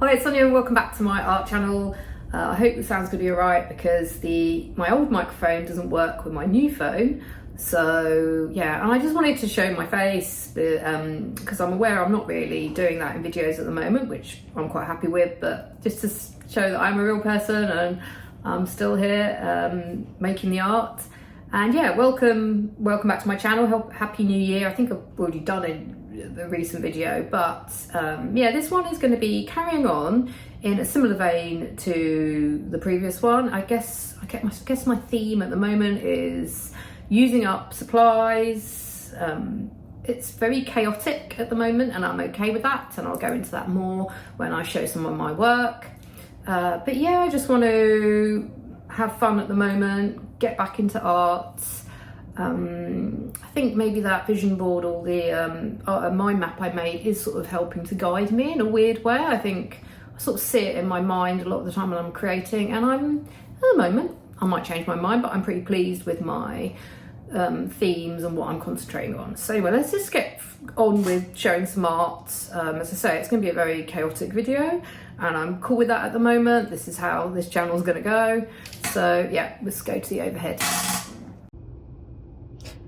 Hi, it's Sonia and welcome back to my art channel. I hope the sound's going to be alright because my old microphone doesn't work with my new phone. So yeah, and I just wanted to show my face because I'm aware I'm not really doing that in videos at the moment, which I'm quite happy with, but just to show that I'm a real person and I'm still here making the art. And yeah, welcome back to my channel. Happy New Year. I think I've already done the recent video, but yeah, this one is going to be carrying on in a similar vein to the previous one. I guess my theme at the moment is using up supplies. It's very chaotic at the moment and I'm okay with that, and I'll go into that more when I show some of my work. But yeah, I just want to have fun at the moment, get back into art. I think maybe that vision board or the mind map I made is sort of helping to guide me in a weird way. I think I sort of see it in my mind a lot of the time when I'm creating, and at the moment, I might change my mind, but I'm pretty pleased with my themes and what I'm concentrating on. So anyway, let's just get on with showing some art. As I say, it's going to be a very chaotic video and I'm cool with that at the moment. This is how this channel is going to go. So yeah, let's go to the overhead.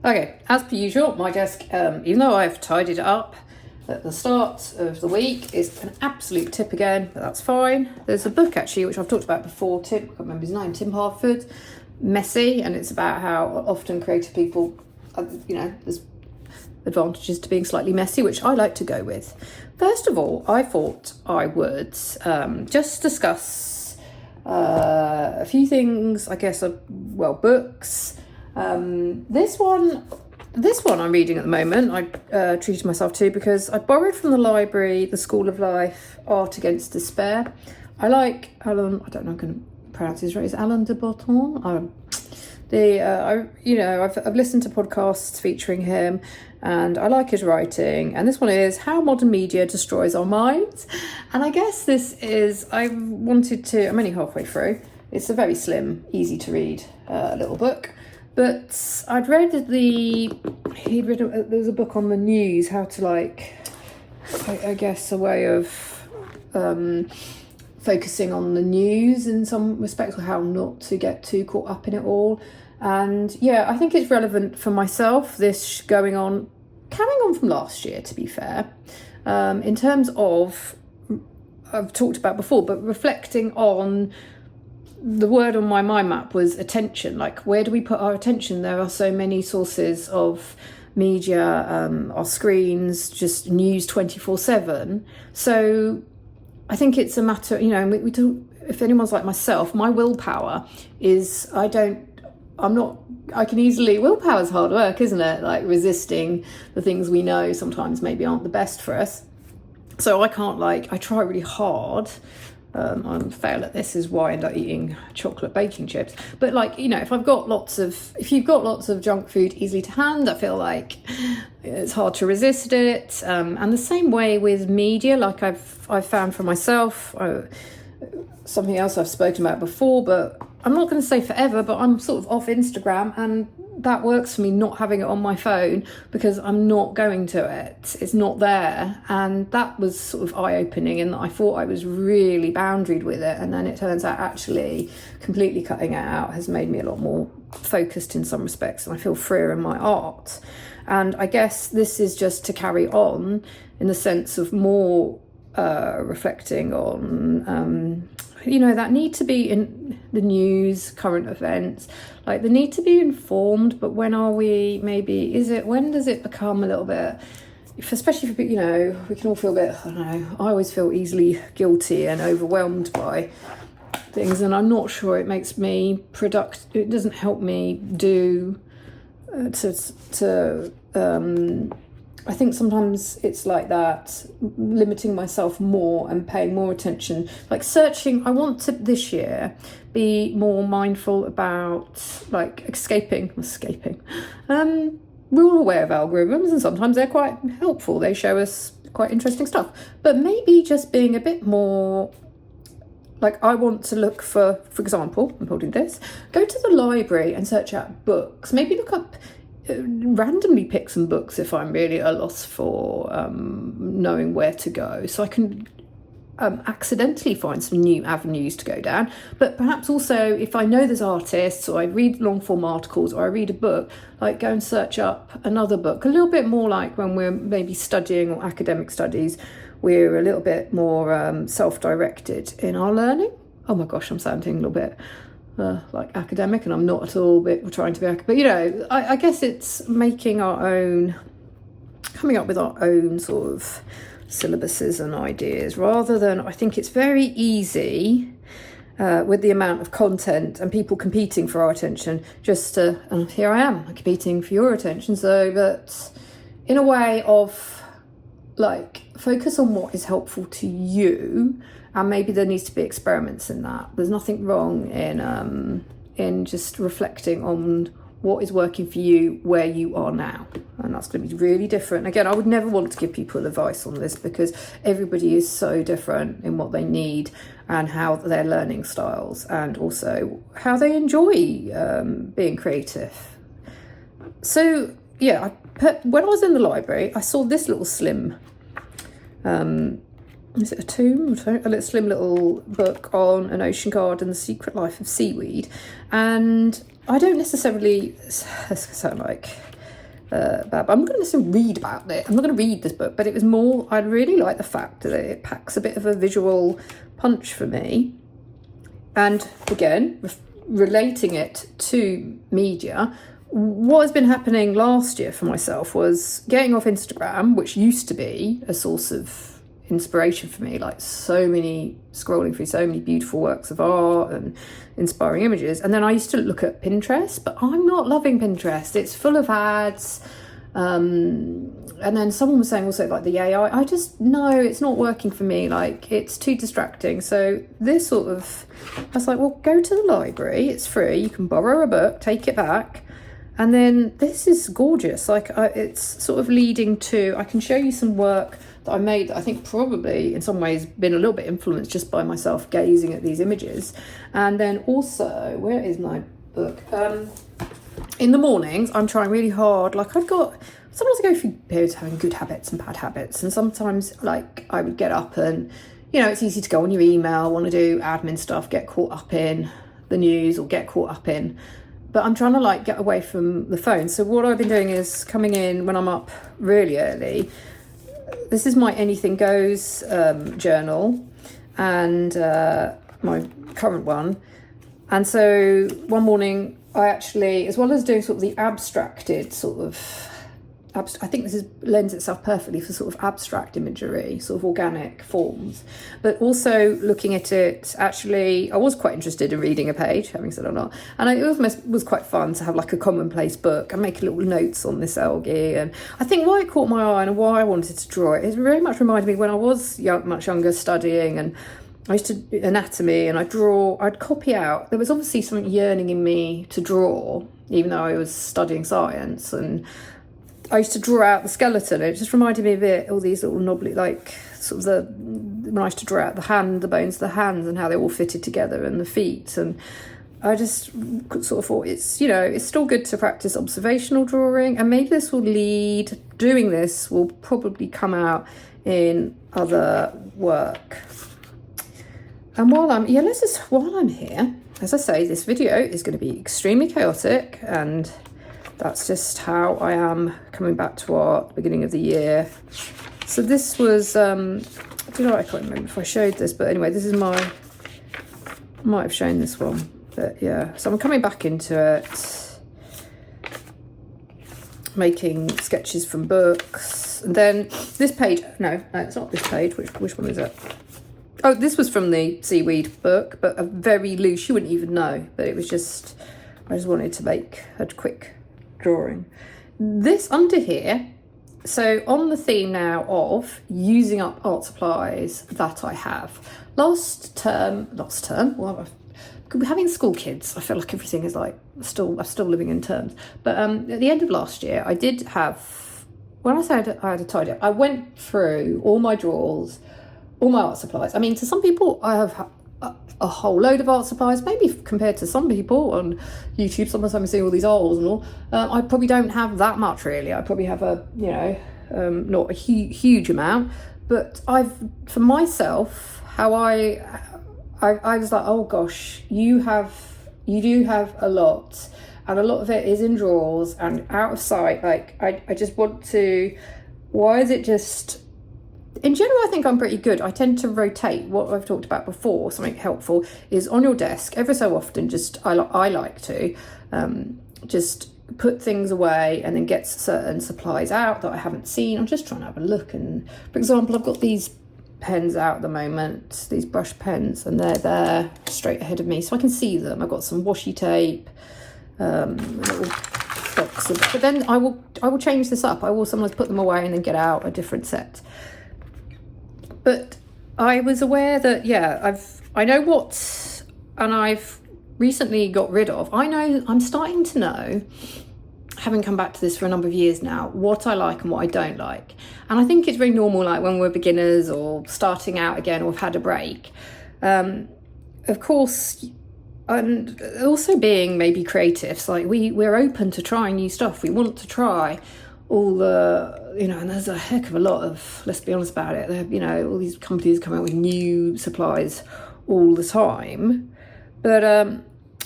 Okay, as per usual, my desk, even though I've tidied it up at the start of the week, is an absolute tip again, but that's fine. There's a book actually, which I've talked about before, I can't remember his name, Tim Harford, Messy, and it's about how often creative people, there's advantages to being slightly messy, which I like to go with. First of all, I thought I would just discuss a few things, I guess, books. This one I'm reading at the moment, I treated myself to because I borrowed from the library, The School of Life, Art Against Despair. I like Alan, I don't know, I'm going to pronounce his right, is Alan de Botton. I've listened to podcasts featuring him and I like his writing, and this one is How Modern Media Destroys Our Minds. And I guess I'm only halfway through. It's a very slim, easy to read little book. But I'd read there's a book on the news, how to I guess a way of focusing on the news in some respects, or how not to get too caught up in it all. And yeah, I think it's relevant for myself, this carrying on from last year, to be fair, in terms of, I've talked about before, but reflecting on the word on my mind map was attention. Like, where do we put our attention? There are so many sources of media, our screens, just news 24/7. So I think it's a matter, we talk, if anyone's like myself, my willpower is, willpower's hard work, isn't it? Like resisting the things we know sometimes maybe aren't the best for us. So I can't I try really hard. I fail at this, is why I end up eating chocolate baking chips. But if you've got lots of junk food easily to hand, I feel like it's hard to resist it. And the same way with media, like I've found for myself, something else I've spoken about before, but I'm not going to say forever, but I'm sort of off Instagram, and that works for me, not having it on my phone, because I'm not going to it. It's not there. And that was sort of eye-opening, in that I thought I was really boundaried with it, and then it turns out actually completely cutting it out has made me a lot more focused in some respects, and I feel freer in my art. And I guess this is just to carry on in the sense of more reflecting on that need to be in the news, current events, the need to be informed, but when does it become a little bit, especially for, we can all feel a bit, I don't know, I always feel easily guilty and overwhelmed by things, and I'm not sure it makes me productive. It doesn't help me I think sometimes it's like that, limiting myself more and paying more attention, searching. I want to this year be more mindful about escaping. We're all aware of algorithms, and sometimes they're quite helpful. They show us quite interesting stuff, but maybe just being a bit more I want to look for example, I'm holding this, go to the library and search out books, maybe look up randomly pick some books if I'm really at a loss for knowing where to go, so I can accidentally find some new avenues to go down. But perhaps also, if I know there's artists, or I read long form articles, or I read a book, like go and search up another book. A little bit more like when we're maybe studying or academic studies, we're a little bit more self-directed in our learning. Oh my gosh, I'm sounding a little bit like academic, and I'm not at all, but trying to be academic. But you know, I guess it's making our own, coming up with our own sort of syllabuses and ideas, rather than, I think it's very easy with the amount of content and people competing for our attention, just to, and here I am competing for your attention. So, but in a way of like, focus on what is helpful to you, and maybe there needs to be experiments in that. There's nothing wrong in just reflecting on what is working for you where you are now, and that's going to be really different. Again, I would never want to give people advice on this, because everybody is so different in what they need and how their learning styles, and also how they enjoy being creative. So yeah, when I was in the library, I saw this little slim is it a tome? A little slim little book on an ocean garden, The Secret Life of Seaweed. And I don't necessarily sound like bad, but I'm going to read about it. I'm not going to read this book, but it was more, I really like the fact that it packs a bit of a visual punch for me. And again, relating it to media, what has been happening last year for myself was getting off Instagram, which used to be a source of inspiration for me, like scrolling through so many beautiful works of art and inspiring images. And then I used to look at Pinterest, but I'm not loving Pinterest. It's full of ads. And then someone was saying also like the AI, I just, no, it's not working for me. Like, it's too distracting. So this sort of, I was like, well, go to the library. It's free. You can borrow a book, take it back. And then this is gorgeous. Like, it's sort of leading to, I can show you some work that I made that I think probably in some ways been a little bit influenced just by myself gazing at these images. And then also, where is my book? In the mornings, I'm trying really hard. Like, sometimes I go through periods of having good habits and bad habits. And sometimes, like, I would get up and, you know, it's easy to go on your email, want to do admin stuff, get caught up in the news, or get caught up in, but I'm trying to like get away from the phone. So what I've been doing is coming in when I'm up really early. This is my Anything Goes journal, and my current one. And so one morning I actually, as well as doing sort of the abstracted sort of, I think this lends itself perfectly for sort of abstract imagery, sort of organic forms, but also looking at it, actually, I was quite interested in reading a page, having said or not, and it almost was quite fun to have like a commonplace book and make little notes on this algae. And I think why it caught my eye and why I wanted to draw it, it very much reminded me when I was much younger studying, and I used to do anatomy, and I'd copy out, there was obviously something yearning in me to draw, even though I was studying science, and I used to draw out the skeleton. It just reminded me of it, all these little knobbly, like sort of when I used to draw out the bones of the hands and how they all fitted together, and the feet. And I just sort of thought, it's, you know, it's still good to practice observational drawing, and maybe this will doing this will probably come out in other work. And while I'm here, as I say, this video is going to be extremely chaotic, and that's just how I am coming back to art at the beginning of the year. So this was, I don't know, I can't remember if I showed this, but anyway, this is I might have shown this one, but yeah. So I'm coming back into it, making sketches from books. And then this page, no, it's not this page. Which one is it? Oh, this was from the seaweed book, but a very loose, you wouldn't even know, but it was just, I just wanted to make a quick drawing. This under here, so on the theme now of using up art supplies that I have. Last term, well, having school kids, I feel like everything is like, I'm still living in terms. But at the end of last year, I did have, when I said I had a tidy up, I went through all my drawers, all my art supplies. I mean, to some people, I have a whole load of art supplies, maybe compared to some people on YouTube. Sometimes I'm seeing all these holes and all. I probably don't have that much really. I probably have not a huge amount, but I've, for myself, how I was like, oh gosh, you do have a lot, and a lot of it is in drawers and out of sight. Like I just want to, why is it just, in general, I think I'm pretty good. I tend to rotate what I've talked about before. Something helpful is on your desk every so often. I like to just put things away and then get certain supplies out that I haven't seen. I'm just trying to have a look. And for example, I've got these pens out at the moment, these brush pens, and they're there straight ahead of me, so I can see them. I've got some washi tape, a little box but then I will change this up. I will sometimes put them away and then get out a different set. But I was aware that, yeah, I know what, and I've recently got rid of. I'm starting to know, having come back to this for a number of years now, what I like and what I don't like. And I think it's very normal, like when we're beginners or starting out again or have had a break. Of course, and also being maybe creatives, like we're open to trying new stuff. We want to try all the, and there's a heck of a lot of, let's be honest about it, all these companies come out with new supplies all the time. But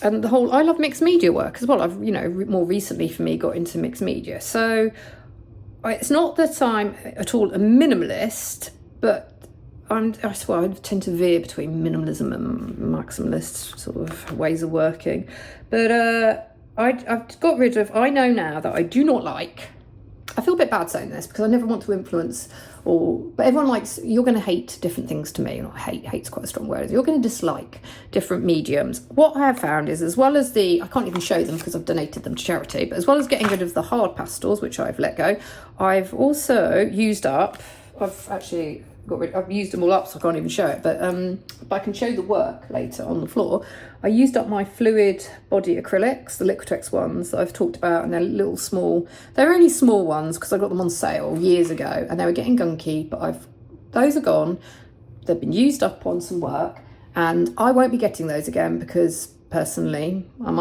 and the whole, I love mixed media work as well. I've more recently for me got into mixed media, so it's not that I'm at all a minimalist, but I tend to veer between minimalism and maximalist sort of ways of working. But I've got rid of, I know now that I do not like, I feel a bit bad saying this because I never want to influence, but everyone likes, you're going to hate different things to me. Not hate's quite a strong word. You're going to dislike different mediums. What I have found is, as well as I can't even show them because I've donated them to charity, but as well as getting rid of the hard pastels, which I've let go, I've also used up, I've used them all up, so I can't even show it, but I can show the work later on the floor. I used up my fluid body acrylics, the Liquitex ones that I've talked about, and they're only small ones because I got them on sale years ago and they were getting gunky, but those are gone. They've been used up on some work, and I won't be getting those again because personally, I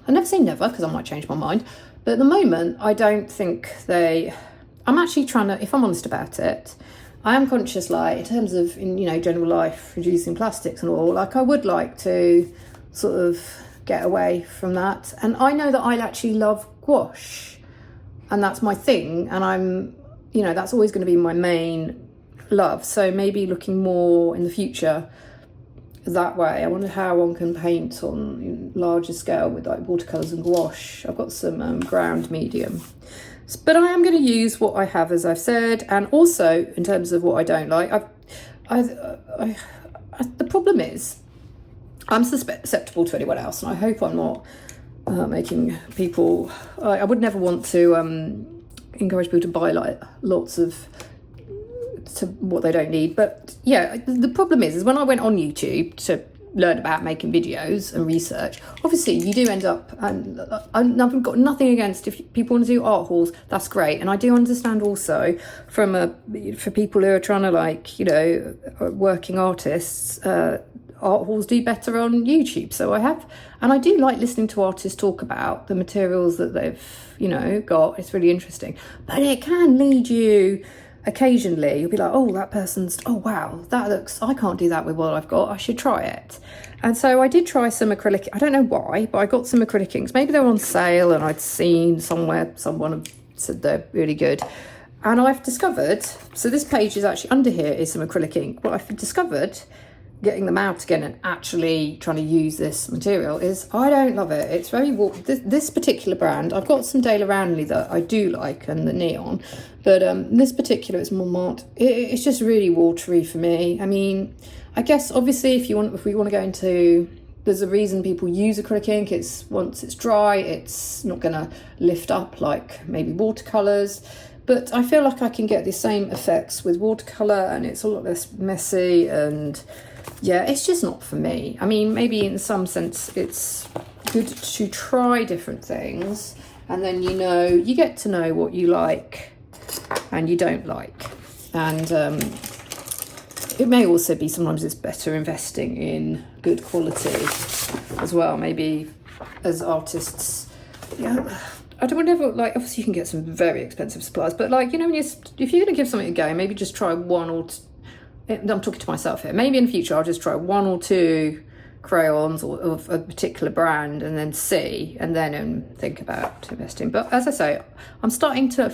never say never because I might change my mind, but at the moment, I don't think I'm actually trying to, if I'm honest about it, I am conscious, like, in terms of, general life, reducing plastics and all, like, I would like to sort of get away from that. And I know that I actually love gouache, and that's my thing. And that's always going to be my main love. So maybe looking more in the future that way. I wonder how one can paint on larger scale with like watercolours and gouache. I've got some ground medium. But I am going to use what I have, as I've said, and also in terms of what I don't like. The problem is I'm susceptible to anyone else, and I hope I'm not making people. I would never want to encourage people to buy like lots of what they don't need. But yeah, the problem is when I went on YouTube to learn about making videos and research, obviously you do end up, and I've got nothing against if people want to do art hauls, that's great. And I do understand also for people who are trying to working artists, art hauls do better on YouTube. So I do like listening to artists talk about the materials that they've got. It's really interesting, but it can lead you occasionally, you'll be like, oh, that person's, oh wow, I can't do that with what I've got, I should try it. And so I did try some acrylic, I don't know why, but I got some acrylic inks. Maybe they were on sale and I'd seen somewhere someone said they're really good. And I've discovered, so this page is actually under here is some acrylic ink. What I've discovered, getting them out again and actually trying to use this material, is I don't love it. It's very this particular brand, I've got some Daler Rownley that I do like, and the neon, but this particular is Montmartre. It's just really watery for me. I mean, I guess obviously if we want to go into, there's a reason people use acrylic ink. It's once it's dry, it's not going to lift up like maybe watercolors. But I feel like I can get the same effects with watercolor, and it's a lot less messy, and yeah, it's just not for me. I mean, maybe in some sense it's good to try different things, and then you get to know what you like and you don't like. And it may also be sometimes it's better investing in good quality as well. Maybe as artists, I don't ever, obviously you can get some very expensive supplies, but if you're going to give something a go, maybe just try one or I'm talking to myself here, maybe in the future I'll just try 1 or 2 crayons or of a particular brand and then see, and then think about investing. But as I say, I'm starting to,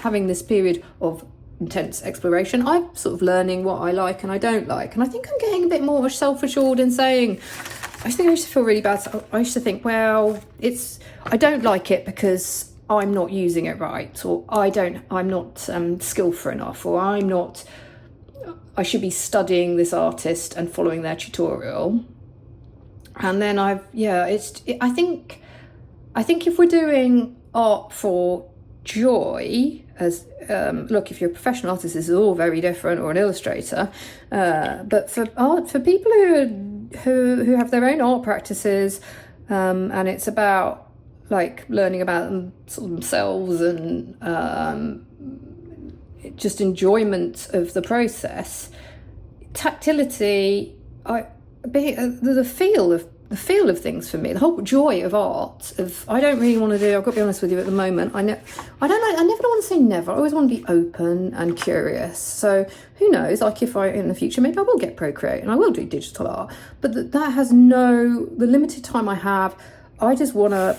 having this period of intense exploration, I'm sort of learning what I like and I don't like. And I think I'm getting a bit more self-assured in saying, I think I used to feel really bad. So I used to think, well, I don't like it because I'm not using it right, or I'm not skillful enough, or I should be studying this artist and following their tutorial. And then I think if we're doing art for joy, as look, if you're a professional artist, this is all very different, or an illustrator, but for people who have their own art practices, and it's about like learning about themselves and just enjoyment of the process, tactility, the feel of things for me, the whole joy of art. I don't really want to do. I've got to be honest with you. At the moment, I never want to say never. I always want to be open and curious. So who knows? Like if in the future, maybe I will get Procreate and I will do digital art. But that has the limited time I have. I just want to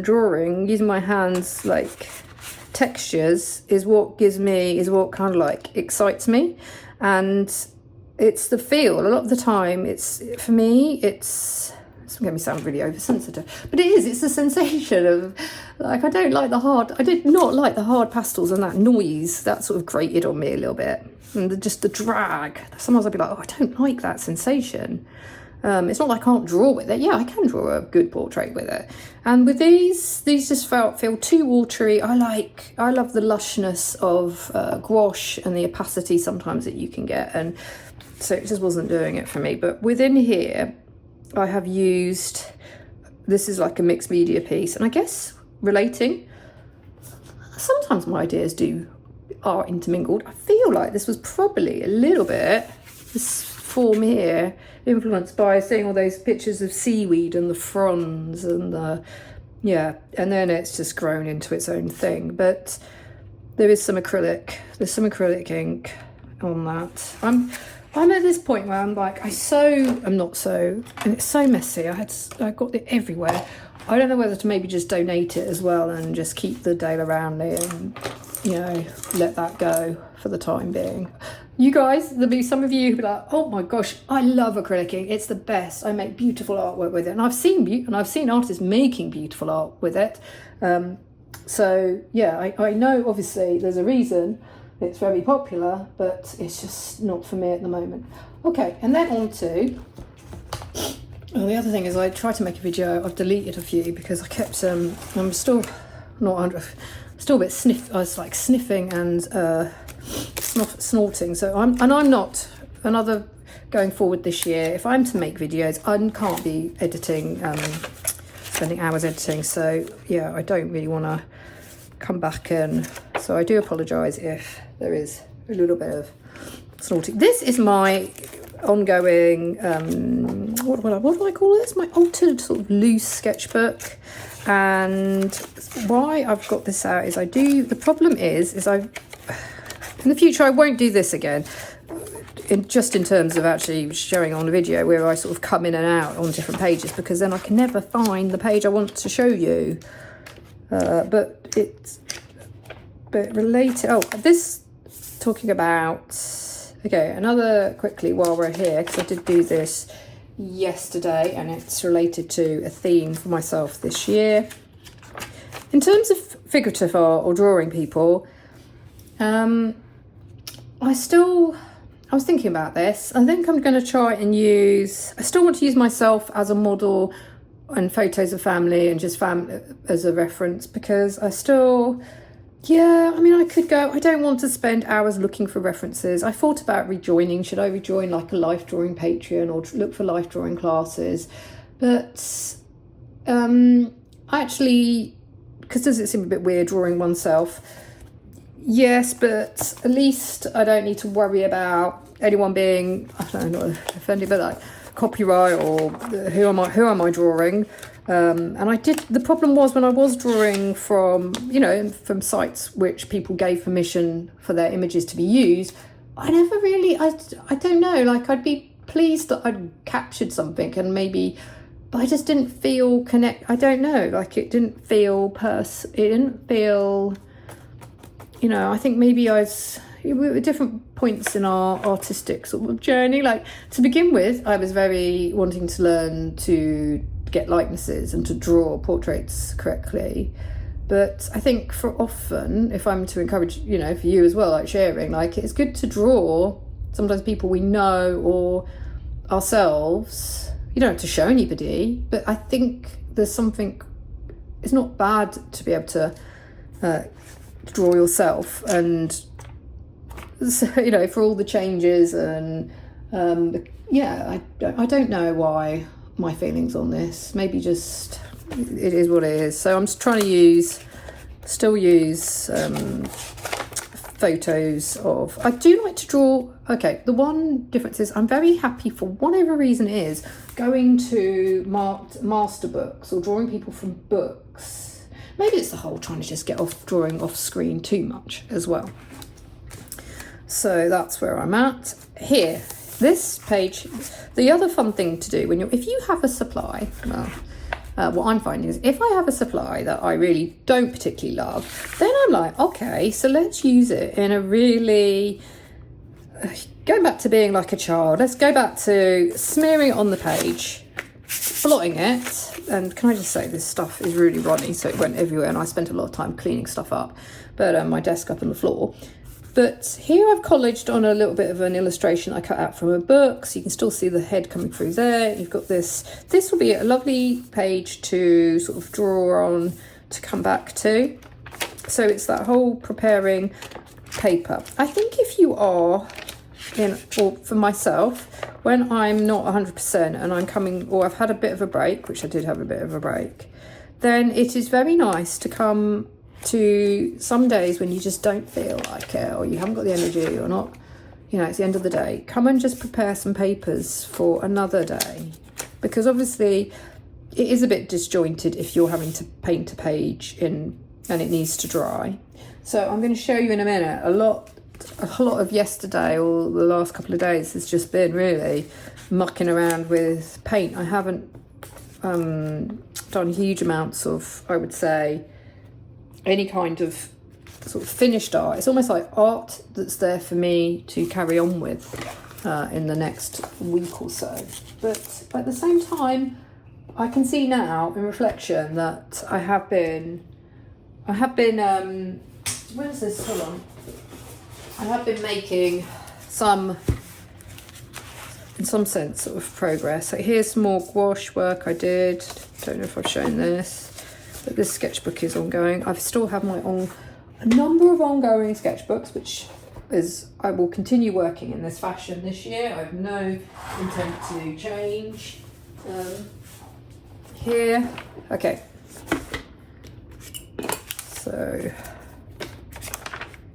drawing using my hands, like textures, is what kind of like excites me. And it's the feel. A lot of the time, it's going to make me sound really oversensitive, but it's the sensation of, like, I did not like the hard pastels, and that noise that sort of grated on me a little bit, and just the drag. Sometimes I'd be like, oh, I don't like that sensation. It's not like I can't draw with it. Yeah, I can draw a good portrait with it. And with these just feel too watery. I love the lushness of gouache and the opacity sometimes that you can get. And so it just wasn't doing it for me. But within here, I have used, this is like a mixed media piece. And I guess relating, sometimes my ideas are intermingled. I feel like this was probably a little bit, this form here, influenced by seeing all those pictures of seaweed and the fronds and and then it's just grown into its own thing. But there's some acrylic ink on that. I'm at this point where I'm like, and it's so messy. I got it everywhere. I don't know whether to maybe just donate it as well and just keep the Dale around me and, let that go for the time being. You guys, there'll be some of you who'll be like, oh my gosh, I love acrylic ink. It's the best. I make beautiful artwork with it. And I've seen artists making beautiful art with it. So yeah, I know obviously there's a reason it's very popular, but it's just not for me at the moment. Okay, and then on to, the other thing is I tried to make a video. I've deleted a few because I kept, I'm still a bit I was like sniffing and snorting. So I'm not, going forward this year, if I'm to make videos, I can't be editing, spending hours editing. So yeah, I don't really want to come back, and so I do apologise if there is a little bit of snorting. This is my ongoing, what do I call this? My altered sort of loose sketchbook. And why I've got this out is the problem is in the future I won't do this again, in terms of actually showing on a video where I sort of come in and out on different pages, because then I can never find the page I want to show you. But related, this talking about, okay, another quickly while we're here, because I did do this yesterday and it's related to a theme for myself this year. In terms of figurative art or drawing people, I was thinking about this. I think I'm going to try and I still want to use myself as a model and photos of family and just family as a reference, because I could go, I don't want to spend hours looking for references. I thought about rejoining. Should I rejoin like a life drawing Patreon or look for life drawing classes? But actually, because does it seem a bit weird drawing oneself? Yes, but at least I don't need to worry about anyone being, I don't know, not offended, but like copyright or who am I drawing? And the problem was when I was drawing from, from sites which people gave permission for their images to be used, I never really, I don't know, like I'd be pleased that I'd captured something and maybe, but I just didn't feel I don't know, like it didn't feel, I think maybe we were at different points in our artistic sort of journey. Like to begin with, I was very wanting to learn to get likenesses and to draw portraits correctly. But I think for often, if I'm to encourage, for you as well, like sharing, like it's good to draw sometimes people we know or ourselves. You don't have to show anybody, but I think there's something, it's not bad to be able to draw yourself, and so, for all the changes and I don't know why my feelings on this, maybe just it is what it is. So I'm just trying to still use photos of, I do like to draw. Okay, the one difference is I'm very happy, for whatever reason it is, going to master books or drawing people from books. Maybe it's the whole trying to just get off drawing off screen too much as well. So that's where I'm at. Here, this page, the other fun thing to do if you have a supply, what I'm finding is if I have a supply that I really don't particularly love, then I'm like, okay, so let's use it in a really, going back to being like a child, let's go back to smearing it on the page, blotting it. And can I just say, this stuff is really runny, so it went everywhere, and I spent a lot of time cleaning stuff up, but my desk up on the floor. But here I've collared on a little bit of an illustration I cut out from a book, so you can still see the head coming through there. You've got this will be a lovely page to sort of draw on, to come back to. So it's that whole preparing paper. I think if you are or for myself, when I'm not 100% and I'm coming, or I've had a bit of a break, which I did have a bit of a break, then it is very nice to come to some days when you just don't feel like it, or you haven't got the energy, or not, it's the end of the day. Come and just prepare some papers for another day, because obviously it is a bit disjointed if you're having to paint a page in and it needs to dry. So I'm going to show you in a minute. A lot of yesterday or the last couple of days has just been really mucking around with paint. I haven't done huge amounts of, I would say, any kind of sort of finished art. It's almost like art that's there for me to carry on with in the next week or so. But at the same time, I can see now in reflection that I have been where is this? Hold on. I have been making in some sense, sort of progress. So here's some more gouache work I did. Don't know if I've shown this, but this sketchbook is ongoing. I still have a number of ongoing sketchbooks, which is, I will continue working in this fashion this year. I have no intent to change. Here, okay. So,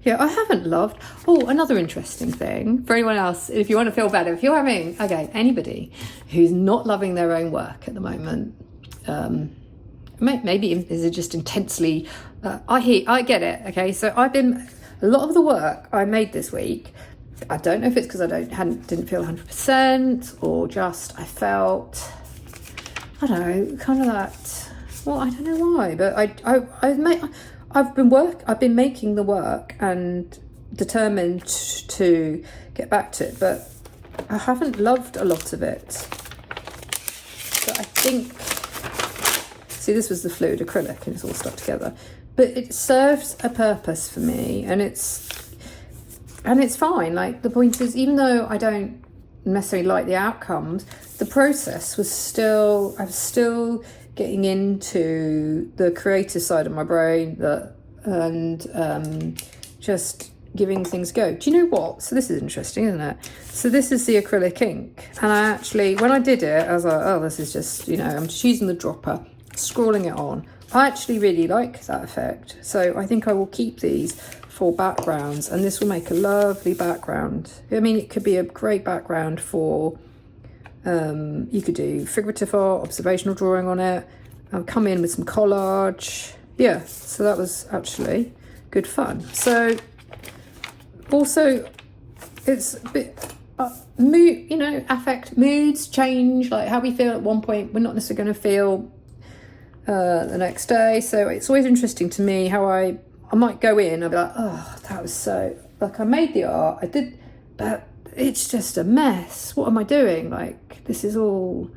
yeah, I haven't loved. Oh, another interesting thing for anyone else, if you want to feel better, if you're having, anybody who's not loving their own work at the moment, maybe is it just intensely, I get it, okay? So a lot of the work I made this week, I don't know if it's because I didn't feel 100%, or just I felt, I don't know, kind of that, well, I don't know why, but I've been making the work and determined to get back to it, but I haven't loved a lot of it. But I think, see, this was the fluid acrylic and it's all stuck together, but it serves a purpose for me, and it's fine. Like, the point is, even though I don't necessarily like the outcomes, the process was I was still getting into the creative side of my brain, and just giving things a go. Do you know what? So this is interesting, isn't it? So this is the acrylic ink, and I actually, when I did it, I was like, oh, this is just, I'm just using the dropper, scrawling it on. I actually really like that effect, so I think I will keep these for backgrounds, and this will make a lovely background. I mean, it could be a great background for You could do figurative art, observational drawing on it. I'll come in with some collage. Yeah, so that was actually good fun. So also it's a bit mood, you know, affect, moods change, like how we feel at one point we're not necessarily going to feel the next day. So it's always interesting to me how I might go in, I'll be like, oh, that was so, like I made the art, I did, but it's just a mess. What am I doing? Like, this is all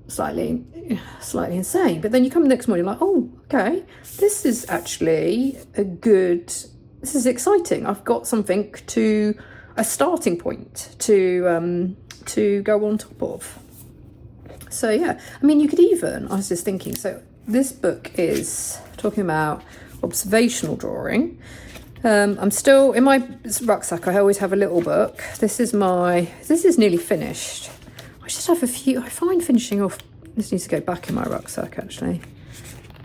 slightly insane. But then you come the next morning, like, oh, okay, this is actually this is exciting. I've got something a starting point to go on top of. So yeah, I mean, you could even, I was just thinking, so this book is talking about observational drawing. I'm still in my rucksack. I always have a little book. This is nearly finished. I just have a few. I find finishing off. This needs to go back in my rucksack actually.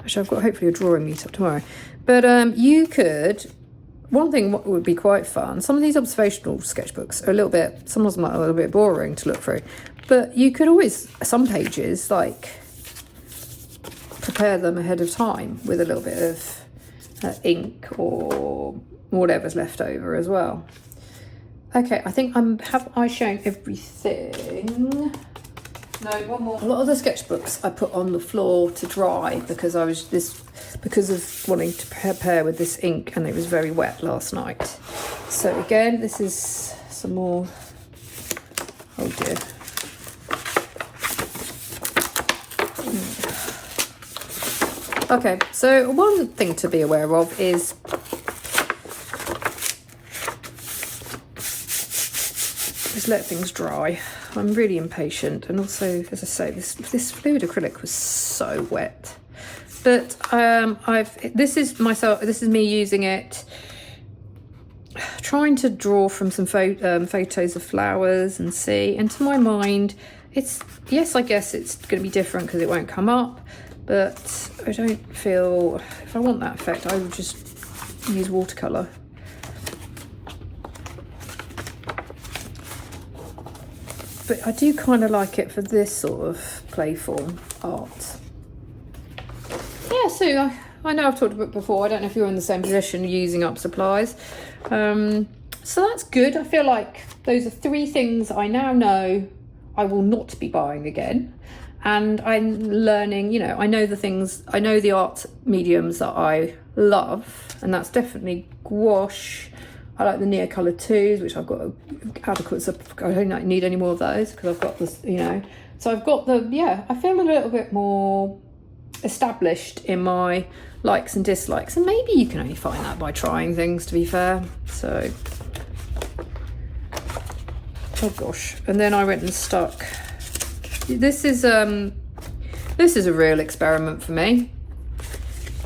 I've got hopefully a drawing meetup tomorrow. But you could. One thing what would be quite fun. Some of these observational sketchbooks are sometimes a little bit boring to look through. But you could always some pages like prepare them ahead of time with a little bit of ink or whatever's left over as well. Okay, I think have I shown everything? No, one more. A lot of the sketchbooks I put on the floor to dry because because of wanting to prepare with this ink, and it was very wet last night. So again, this is some more. Oh dear. Okay, so one thing to be aware of is let things dry. I'm really impatient, and also, as I say, this fluid acrylic was so wet. But this is me using it, trying to draw from some photos of flowers and sea. And to my mind, I guess it's going to be different because it won't come up. But I don't feel, if I want that effect, I would just use watercolour. But I do kind of like it for this sort of playful art. Yeah, so I know I've talked about it before. I don't know if you're in the same position using up supplies. So that's good. I feel like those are 3 things I now know I will not be buying again. And I'm learning, you know, I know the art mediums that I love, and that's definitely gouache. I like the Neocolor 2s, which I've got adequate, I don't need any more of those because I've got this, you know. So I've got I feel a little bit more established in my likes and dislikes, and maybe you can only find that by trying things, to be fair. So, oh gosh. And then I went and stuck. This is a real experiment for me.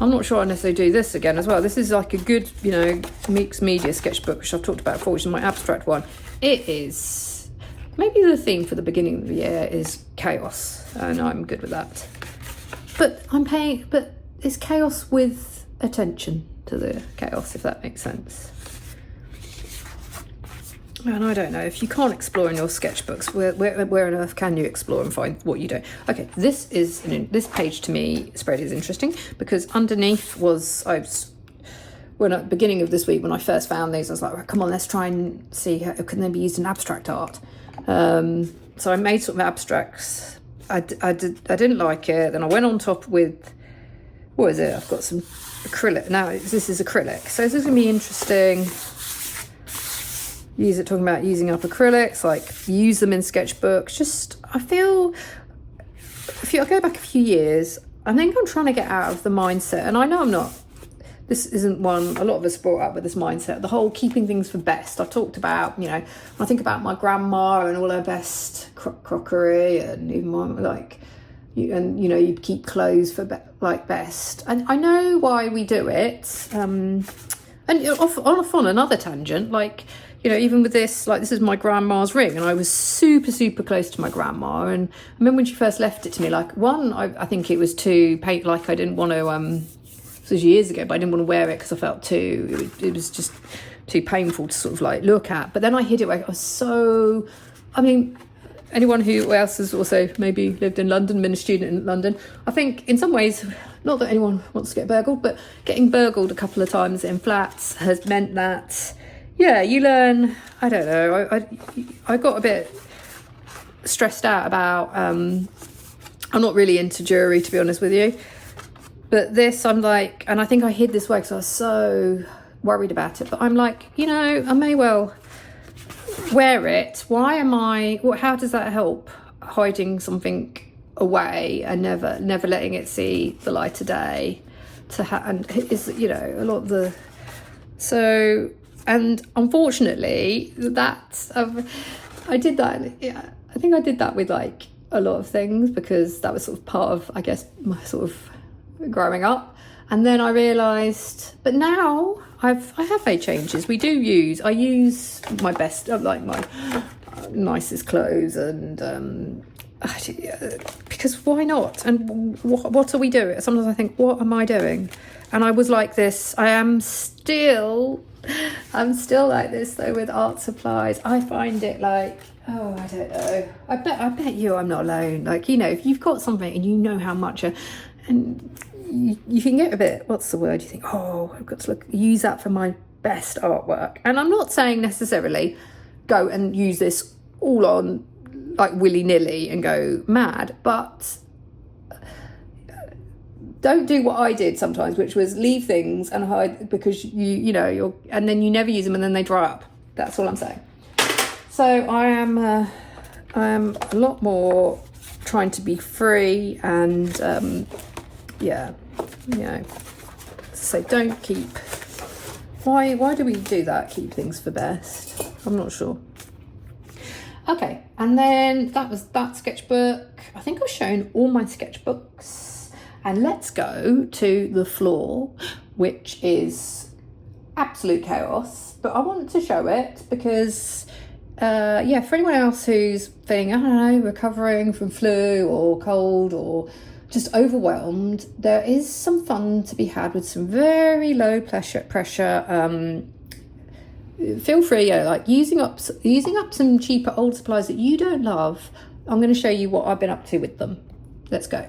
I'm not sure I necessarily do this again as well. This is like a good, you know, mixed media sketchbook, which I've talked about before, which is my abstract one. It is, maybe the theme for the beginning of the year is chaos, and I'm good with that. But it's chaos with attention to the chaos, if that makes sense. And I don't know, if you can't explore in your sketchbooks, where on earth can you explore and find what you don't? Okay, this page to me spread is interesting because underneath at the beginning of this week when I first found these, I was like, right, come on, let's try and see how can they be used in abstract art. So I made sort of abstracts. I didn't like it. Then I went on top with, what is it? I've got some acrylic. Now this is acrylic. So this is going to be interesting. Talking about using up acrylics, like use them in sketchbooks. Just, I feel, I go back a few years, I think I'm trying to get out of the mindset, and I know I'm not, this isn't one, a lot of us brought up with this mindset, the whole keeping things for best. I've talked about, you know, when I think about my grandma and all her best crockery, and even my, you keep clothes for best. And I know why we do it. And off on another tangent, like, you know, even with this, like, this is my grandma's ring, and I was super, super close to my grandma. And I remember when she first left it to me, like, I think it was too like I didn't want to, this was years ago, but I didn't want to wear it because I felt it was just too painful to sort of like look at. But then I hid it where I was so, I mean, anyone who else has also maybe lived in London, been a student in London, I think in some ways, not that anyone wants to get burgled, but getting burgled a couple of times in flats has meant that, yeah, you learn, I don't know, I got a bit stressed out about, I'm not really into jewellery, to be honest with you, but this, I'm like, and I think I hid this way because I was so worried about it, but I'm like, you know, I may well wear it. Why am I, how does that help hiding something away and never letting it see the light of day? And is, you know, a lot of the, so, and unfortunately that I did that, yeah, I think I did that with like a lot of things, because that was sort of part of, I guess, my sort of growing up. And then I realised, but now I have made changes. I use my best, like my nicest clothes, and because why not? And what are we doing? Sometimes I think, what am I doing? And I was like this. I'm still like this though with art supplies. I find it like, oh, I don't know. I bet you I'm not alone. Like, you know, if you've got something and you know how much, and you can get a bit, what's the word? You think, oh, I've got to use that for my best artwork. And I'm not saying necessarily go and use this all on like willy-nilly and go mad, but don't do what I did sometimes, which was leave things and hide because you know, and then you never use them and then they dry up. That's all I'm saying. So I am a lot more trying to be free and yeah, you know, so don't keep, why do we do that? Keep things for best? I'm not sure. Okay, and then that was that sketchbook. I think I've shown all my sketchbooks, and let's go to the floor, which is absolute chaos, but I want to show it because yeah, for anyone else who's feeling, I don't know, recovering from flu or cold or just overwhelmed, there is some fun to be had with some very low pressure. Feel free, like using up some cheaper old supplies that you don't love. I'm going to show you what I've been up to with them. Let's go.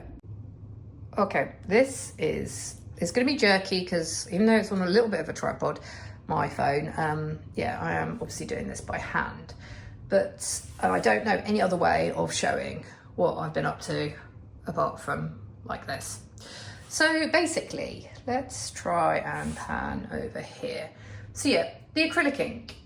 Okay, this is, it's going to be jerky because even though it's on a little bit of a tripod, my phone, yeah, I am obviously doing this by hand, but I don't know any other way of showing what I've been up to apart from like this. So basically, let's try and pan over here. So yeah, the acrylic ink.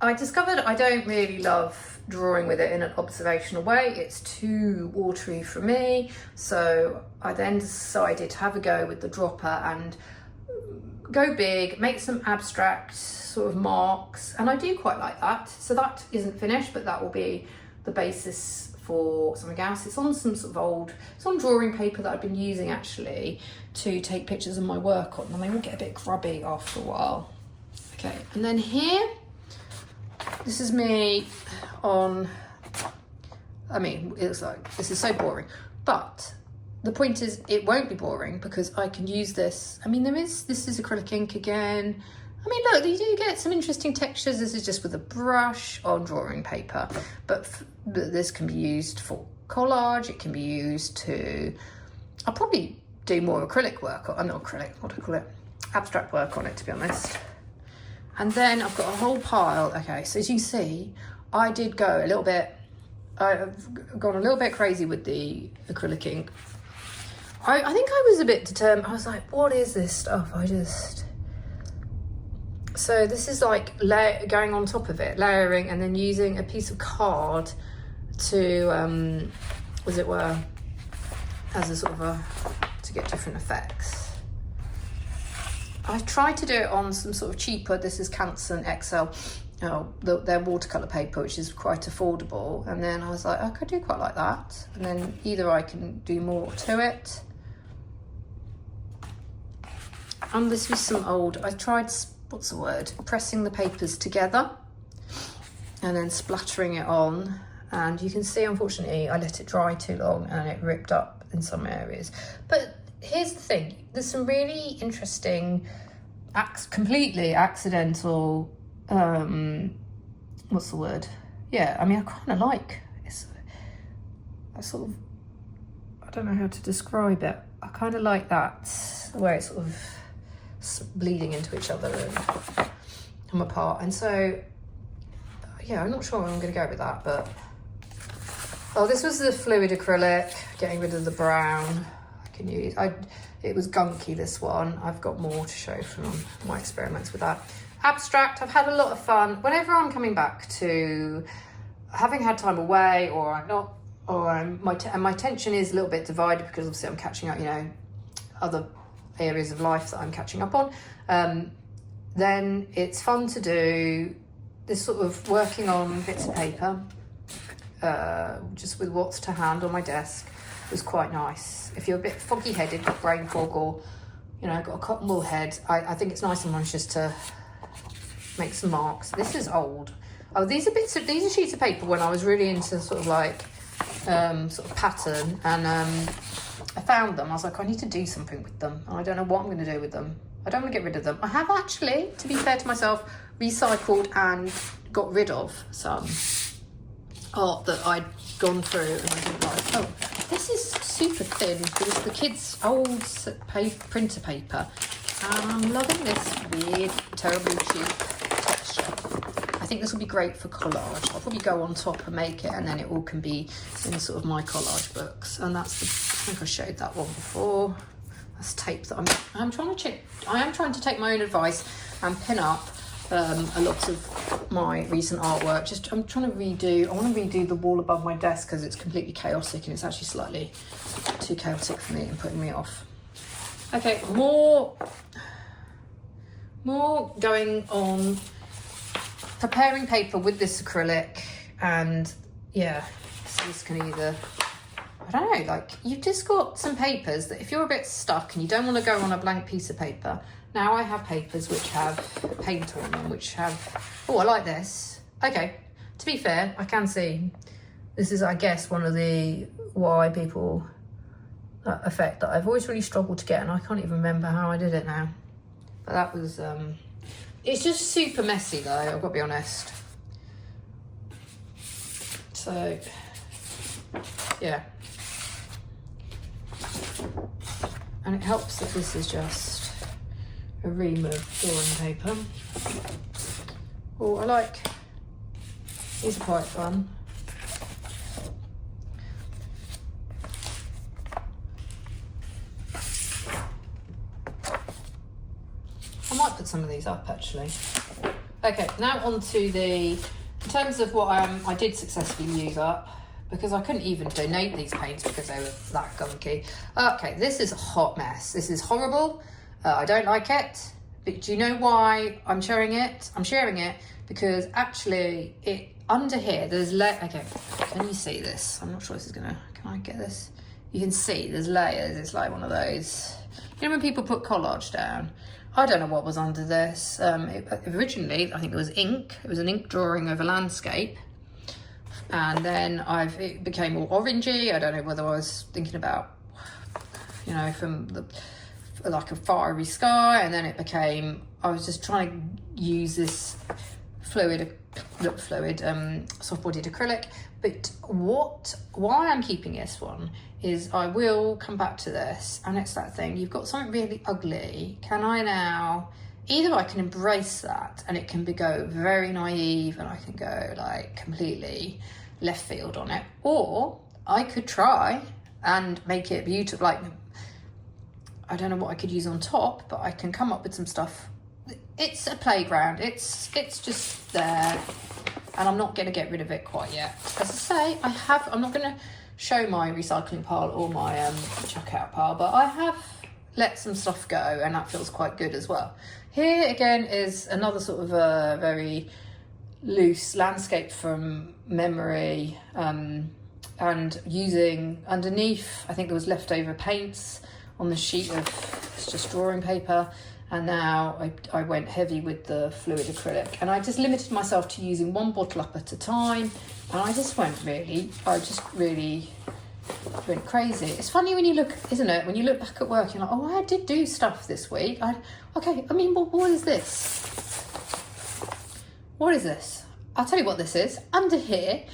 I discovered I don't really love drawing with it in an observational way. It's too watery for me. So I then decided to have a go with the dropper and go big, make some abstract sort of marks. And I do quite like that. So that isn't finished, but that will be the basis for something else. It's on some sort of old, it's on drawing paper that I've been using actually to take pictures of my work on, and they will get a bit grubby after a while. Okay, and then here, this is me on, I mean, it's like, this is so boring, but the point is it won't be boring because I can use this. I mean, this is acrylic ink again. I mean, look, you do get some interesting textures. This is just with a brush on drawing paper, but this can be used for collage. It can be used to, I'll probably do more acrylic work, or not acrylic, what do I call it? Abstract work on it, to be honest. And then I've got a whole pile. Okay, so as you see, I did go a little bit, I've gone a little bit crazy with the acrylic ink. I think I was a bit determined. I was like, what is this stuff? So this is like going on top of it, layering, and then using a piece of card to, as it were, as a sort of to get different effects. I tried to do it on some sort of cheaper, this is Canson XL, their watercolour paper, which is quite affordable. And then I was like, I could do quite like that. And then either I can do more to it. And this was some old, I tried, what's the word? Pressing the papers together and then splattering it on. And you can see, unfortunately, I let it dry too long and it ripped up in some areas. But here's the thing, there's some really interesting, completely accidental, what's the word? Yeah, I mean, I kind of like, I don't know how to describe it. I kind of like that, where it's sort of bleeding into each other and come apart. And so, yeah, I'm not sure where I'm going to go with that, but... Oh, this was the fluid acrylic, getting rid of the brown. I can use... It was gunky, this one. I've got more to show from my experiments with that. Abstract, I've had a lot of fun. Whenever I'm coming back to having had time away, or I'm not, or my attention is a little bit divided because obviously I'm catching up, you know, other areas of life that I'm catching up on, then it's fun to do this sort of working on bits of paper, just with what's to hand on my desk. Was quite nice. If you're a bit foggy-headed, got brain fog, or, you know, got a cotton wool head, I think it's nice sometimes just to make some marks. This is old. Oh, these are sheets of paper when I was really into sort of like sort of pattern, and I found them. I was like, I need to do something with them, and I don't know what I'm going to do with them. I don't want to get rid of them. I have actually, to be fair to myself, recycled and got rid of some art that I'd gone through and I didn't like. Oh, this is super thin because it's the kids' old printer paper, and I'm loving this weird, terribly cheap texture. I think this will be great for collage. I'll probably go on top and make it, and then it all can be in sort of my collage books. And that's the, I think I showed that one before. That's tape that I am trying to take my own advice and pin up a lot of my recent artwork. I'm trying to redo, I want to redo the wall above my desk because it's completely chaotic, and it's actually slightly too chaotic for me and putting me off. Okay, more going on, preparing paper with this acrylic, and yeah, so this can either, I don't know, like you've just got some papers that if you're a bit stuck and you don't want to go on a blank piece of paper, now I have papers which have paint on them, which have, oh, I like this. Okay, to be fair, I can see this is, I guess, one of the why people, that effect that I've always really struggled to get, and I can't even remember how I did it now. But that was, it's just super messy though, I've got to be honest. So, yeah. And it helps that this is just a ream of drawing paper. Oh, I like, these are quite fun. I might put some of these up actually. Okay, now on to the, in terms of what I did successfully use up, because I couldn't even donate these paints because they were that gunky. Okay, this is a hot mess. This is horrible. I don't like it. But do you know why I'm sharing it? I'm sharing it because actually it under here, there's okay, can you see this? I'm not sure this is gonna, can I get this? You can see there's layers. It's like one of those, you know when people put collage down? I don't know what was under this. Originally, I think it was ink. It was an ink drawing of a landscape. And then it became all orangey. I don't know whether I was thinking about, you know, from like a fiery sky, and then it became, I was just trying to use this soft-bodied acrylic. But why I'm keeping this one is I will come back to this, and it's that thing, you've got something really ugly. Can I now, either I can embrace that and it can go very naive and I can go like completely left field on it, or I could try and make it beautiful. Like, I don't know what I could use on top, but I can come up with some stuff. It's a playground. It's just there, and I'm not going to get rid of it quite yet. As I say, I'm not going to show my recycling pile or my chuck out pile, but I have let some stuff go, and that feels quite good as well. Here again is another sort of a very loose landscape from memory, and using underneath, I think there was leftover paints on the sheet of just drawing paper, and now I went heavy with the fluid acrylic, and I just limited myself to using one bottle up at a time, and I just really went crazy. It's funny when you look, isn't it, when you look back at work, you're like, oh, I did do stuff this week. Okay, I mean, what is this? What is this? I'll tell you what this is. Under here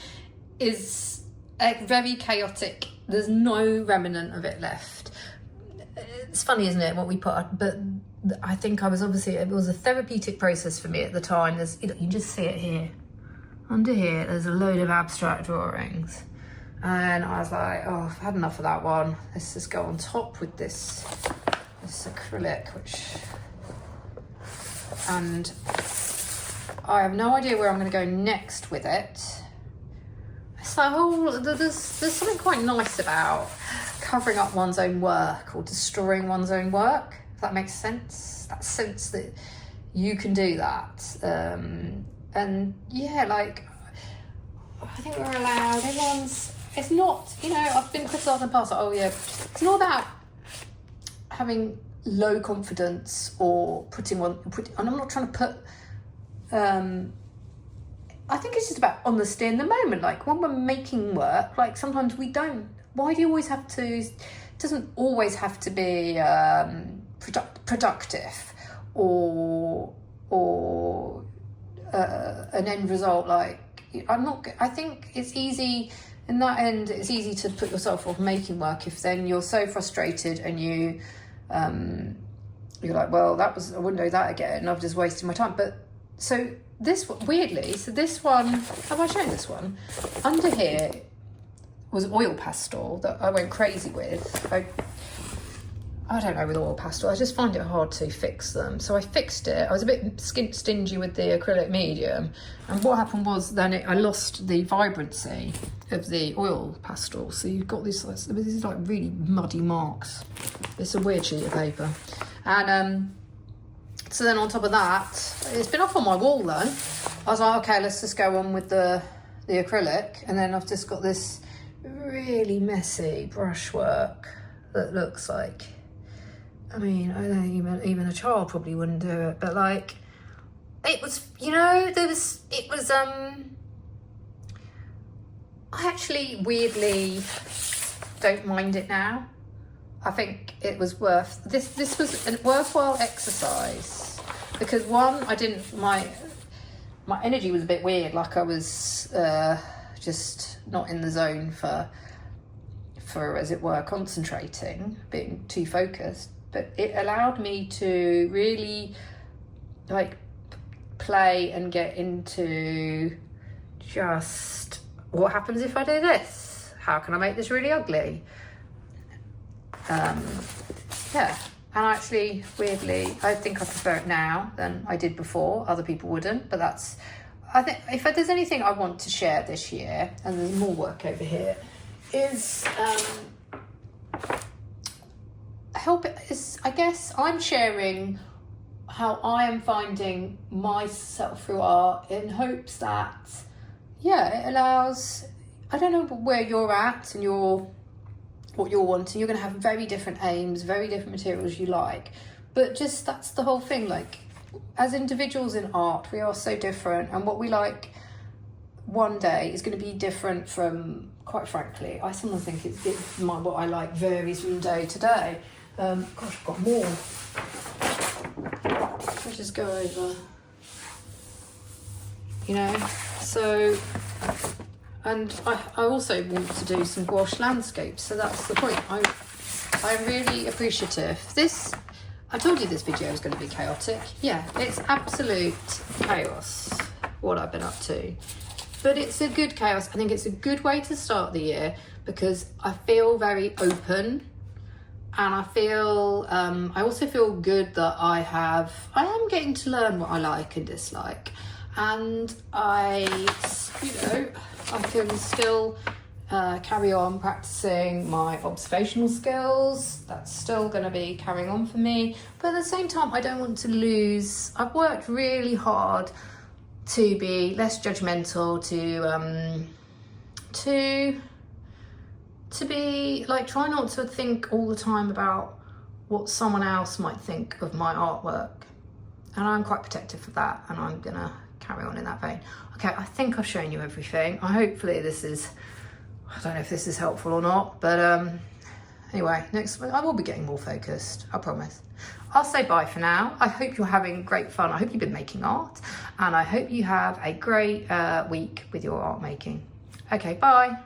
is very chaotic. There's no remnant of it left. It's funny, isn't it, what we put, but I think it was a therapeutic process for me at the time. There's, you can just see it here. Under here, there's a load of abstract drawings. And I was like, oh, I've had enough of that one. Let's just go on top with this acrylic, and I have no idea where I'm going to go next with it. It's like, there's something quite nice about covering up one's own work or destroying one's own work, if that makes sense. That sense that you can do that. And yeah, like, I think we're allowed, it's not, I've been criticised in the past, like, oh yeah, it's not about having low confidence or and I'm not trying to put, I think it's just about honesty in the moment. Like when we're making work, like sometimes we don't, why do you always have to, it doesn't always have to be productive or an end result. Like I think it's easy in that end, it's easy to put yourself off making work if then you're so frustrated and you're like, well, I wouldn't do that again, I've just wasted my time. But so this, weirdly, this one, have I shown this one? Under here was oil pastel that I went crazy with. I don't know with oil pastel, I just find it hard to fix them. So I fixed it. I was a bit stingy with the acrylic medium. And what happened was then I lost the vibrancy of the oil pastel. So you've got these like really muddy marks. It's a weird sheet of paper. And so then on top of that, it's been up on my wall though. I was like, okay, let's just go on with the acrylic. And then I've just got this really messy brushwork that looks like, I mean, I don't think even a child probably wouldn't do it, but like, it was, I actually weirdly don't mind it now. I think it was this was a worthwhile exercise because one, my energy was a bit weird, like I was just not in the zone for as it were concentrating, being too focused. But it allowed me to really like play and get into just what happens if I do this? How can I make this really ugly? Yeah, and actually, weirdly, I think I prefer it now than I did before. Other people wouldn't, but I think if there's anything I want to share this year, and there's more work over here, is I guess I'm sharing how I am finding myself through art in hopes that, yeah, it allows, I don't know where you're at and what you're wanting. You're going to have very different aims, very different materials you like, but just that's the whole thing. Like as individuals in art, we are so different, and what we like one day is going to be different from, quite frankly, I sometimes think what I like varies from day to day. Gosh, I've got more. Let's just go over, so, and I also want to do some gouache landscapes, so that's the point. I'm really appreciative. I told you this video was going to be chaotic. Yeah, it's absolute chaos, what I've been up to. But it's a good chaos. I think it's a good way to start the year because I feel very open. And I also feel good that I am getting to learn what I like and dislike. And I can still carry on practicing my observational skills. That's still going to be carrying on for me. But at the same time, I don't want to lose. I've worked really hard to be less judgmental, to be like, try not to think all the time about what someone else might think of my artwork. And I'm quite protective of that, and I'm gonna carry on in that vein. Okay, I think I've shown you everything. Hopefully I don't know if this is helpful or not, but anyway, next I will be getting more focused, I promise. I'll say bye for now. I hope you're having great fun. I hope you've been making art, and I hope you have a great week with your art making. Okay, bye.